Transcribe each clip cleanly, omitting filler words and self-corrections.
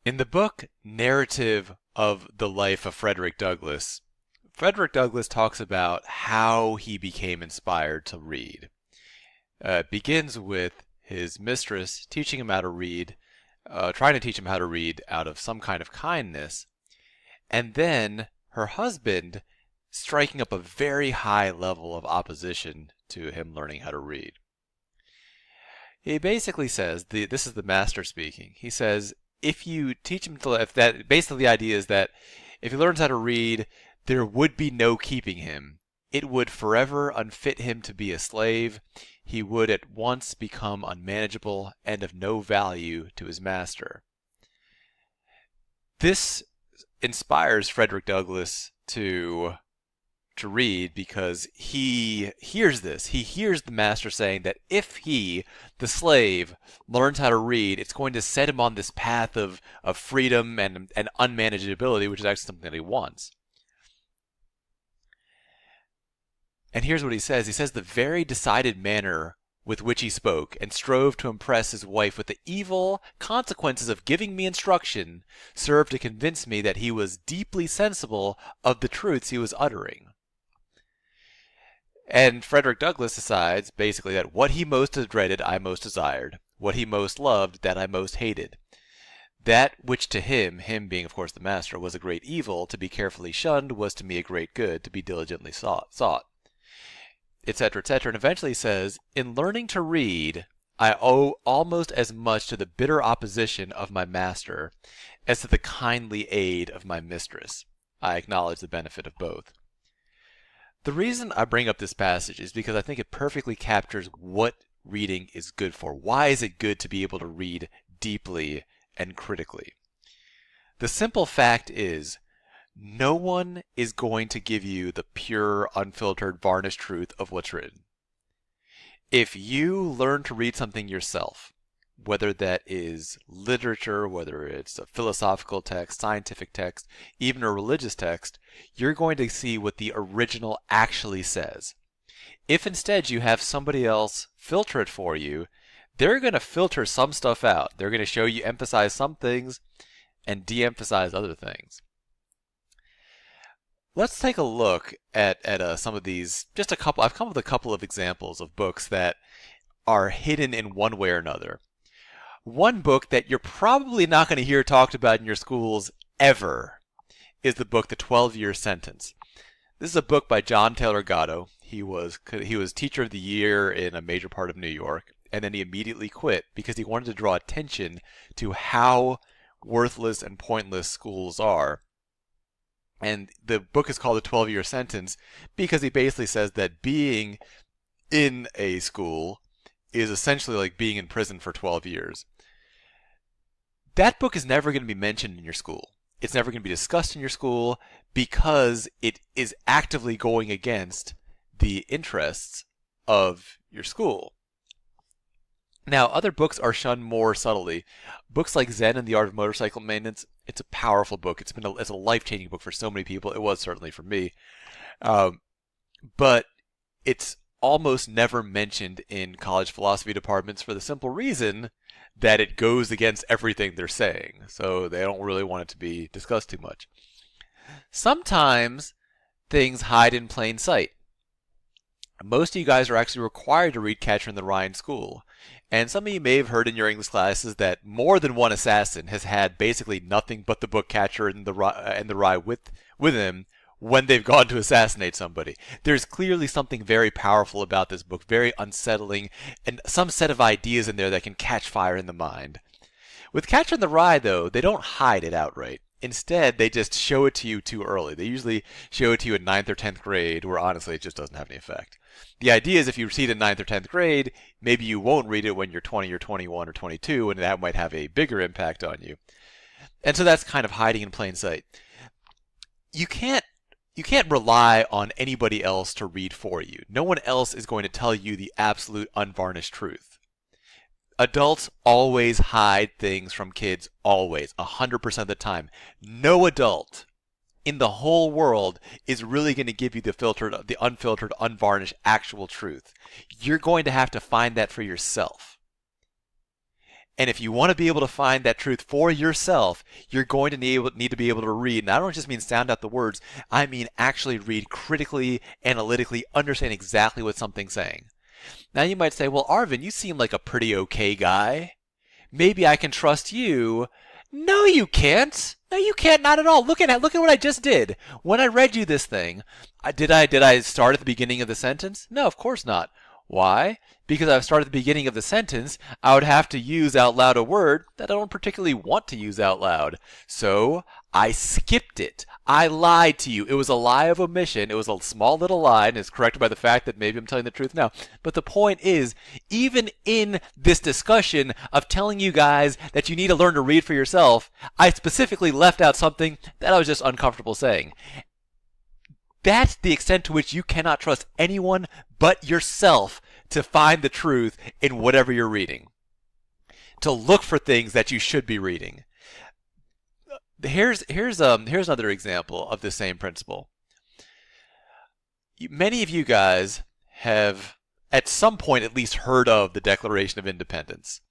In the book Narrative of the Life of Frederick Douglass, Frederick Douglass talks about how he became inspired to read. It begins with his mistress teaching him how to read, trying to teach him how to read out of some kind of kindness, and then her husband striking up a very high level of opposition to him learning how to read. He basically says, this is the master speaking, he says, if you teach him to, if that, basically the idea is that if he learns how to read, there would be no keeping him. It would forever unfit him to be a slave. He would at once become unmanageable and of no value to his master. This inspires Frederick Douglass to read because he hears this. He hears the master saying that if he, the slave, learns how to read, it's going to set him on this path of freedom and unmanageability, which is actually something that he wants. And here's what he says. He says, the very decided manner with which he spoke and strove to impress his wife with the evil consequences of giving me instruction served to convince me that he was deeply sensible of the truths he was uttering. And Frederick Douglass decides, basically, that what he most dreaded, I most desired. What he most loved, that I most hated. That which to him, him being, of course, the master, was a great evil, to be carefully shunned, was to me a great good, to be diligently sought, etc., etc. And eventually he says, in learning to read, I owe almost as much to the bitter opposition of my master as to the kindly aid of my mistress. I acknowledge the benefit of both. The reason I bring up this passage is because I think it perfectly captures what reading is good for. Why is it good to be able to read deeply and critically? The simple fact is, no one is going to give you the pure, unfiltered, varnished truth of what's written. If you learn to read something yourself, whether that is literature, whether it's a philosophical text, scientific text, even a religious text, you're going to see what the original actually says. If instead you have somebody else filter it for you, they're going to filter some stuff out. They're going to show you emphasize some things and de-emphasize other things. Let's take a look at some of these, just a couple. I've come up with a couple of examples of books that are hidden in one way or another. One book that you're probably not going to hear talked about in your schools ever is the book The 12-Year Sentence. This is a book by John Taylor Gatto. He was Teacher of the Year in a major part of New York, and then he immediately quit because he wanted to draw attention to how worthless and pointless schools are. And the book is called The 12-Year Sentence because he basically says that being in a school is essentially like being in prison for 12 years. That book is never going to be mentioned in your school. It's never going to be discussed in your school because it is actively going against the interests of your school. Now, other books are shunned more subtly. Books like Zen and the Art of Motorcycle Maintenance, it's a powerful book. It's a life-changing book for so many people. It was certainly for me. But it's almost never mentioned in college philosophy departments for the simple reason that it goes against everything they're saying. So they don't really want it to be discussed too much. Sometimes things hide in plain sight. Most of you guys are actually required to read Catcher in the Rye in school. And some of you may have heard in your English classes that more than one assassin has had basically nothing but the book Catcher in the Rye with him when they've gone to assassinate somebody. There's clearly something very powerful about this book, very unsettling, and some set of ideas in there that can catch fire in the mind. With Catcher in the Rye, though, they don't hide it outright. Instead, they just show it to you too early. They usually show it to you in 9th or 10th grade, where honestly it just doesn't have any effect. The idea is if you read it in 9th or 10th grade, maybe you won't read it when you're 20 or 21 or 22, and that might have a bigger impact on you. And so that's kind of hiding in plain sight. You can't rely on anybody else to read for you. No one else is going to tell you the absolute unvarnished truth. Adults always hide things from kids, always, 100% of the time. No adult in the whole world is really going to give you the unfiltered, unvarnished, actual truth. You're going to have to find that for yourself. And if you want to be able to find that truth for yourself, you're going to need to be able to read. And I don't just mean sound out the words. I mean actually read critically, analytically, understand exactly what something's saying. Now you might say, well, Arvin, you seem like a pretty okay guy. Maybe I can trust you. No, you can't. No, you can't. Not at all. Look at what I just did. When I read you this thing, did I start at the beginning of the sentence? No, of course not. Why? Because if I start at the beginning of the sentence, I would have to use out loud a word that I don't particularly want to use out loud. So I skipped it. I lied to you. It was a lie of omission. It was a small little lie, and it's corrected by the fact that maybe I'm telling the truth now. But the point is, even in this discussion of telling you guys that you need to learn to read for yourself, I specifically left out something that I was just uncomfortable saying. That's the extent to which you cannot trust anyone but yourself to find the truth in whatever you're reading. To look for things that you should be reading. Here's another example of the same principle. Many of you guys have at some point at least heard of the Declaration of Independence.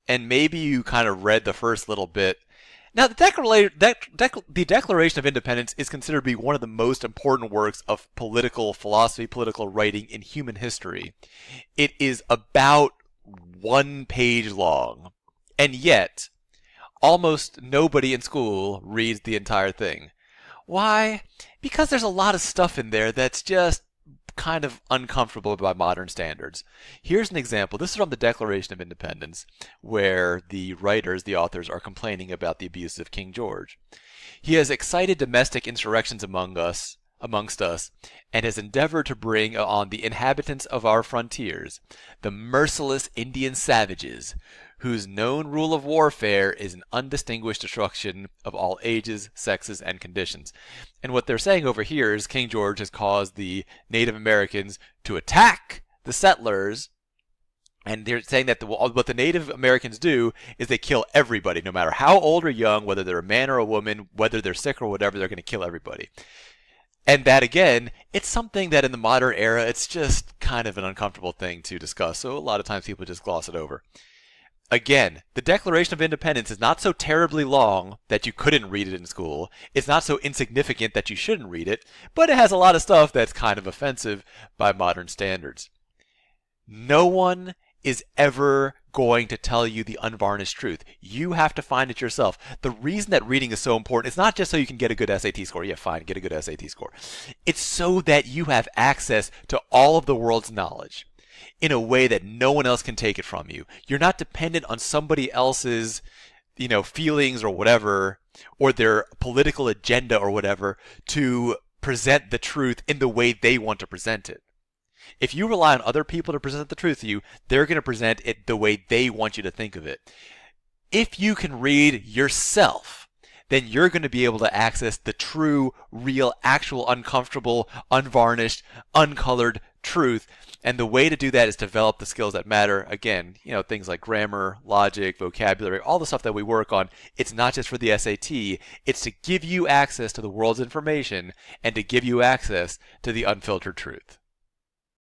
And maybe you kind of read the first little bit. Now, the Declaration of Independence is considered to be one of the most important works of political philosophy, political writing in human history. It is about 1 page long, and yet almost nobody in school reads the entire thing. Why? Because there's a lot of stuff in there that's just kind of uncomfortable by modern standards. Here's an example. This is from the Declaration of Independence, where the writers, the authors, are complaining about the abuse of King George. He has excited domestic insurrections amongst us, and has endeavored to bring on the inhabitants of our frontiers, the merciless Indian savages, whose known rule of warfare is an undistinguished destruction of all ages, sexes, and conditions. And what they're saying over here is King George has caused the Native Americans to attack the settlers, and they're saying that what the Native Americans do is they kill everybody, no matter how old or young, whether they're a man or a woman, whether they're sick or whatever, they're going to kill everybody. And that, again, it's something that in the modern era, it's just kind of an uncomfortable thing to discuss, so a lot of times people just gloss it over. Again, the Declaration of Independence is not so terribly long that you couldn't read it in school. It's not so insignificant that you shouldn't read it, but it has a lot of stuff that's kind of offensive by modern standards. No one is ever going to tell you the unvarnished truth. You have to find it yourself. The reason that reading is so important is not just so you can get a good SAT score. Yeah, fine, get a good SAT score. It's so that you have access to all of the world's knowledge in a way that no one else can take it from you. You're not dependent on somebody else's, feelings or whatever, or their political agenda or whatever, to present the truth in the way they want to present it. If you rely on other people to present the truth to you, they're going to present it the way they want you to think of it. If you can read yourself, then you're going to be able to access the true, real, actual, uncomfortable, unvarnished, uncolored truth. And the way to do that is develop the skills that matter. Again, things like grammar, logic, vocabulary, all the stuff that we work on. It's not just for the SAT. It's to give you access to the world's information and to give you access to the unfiltered truth.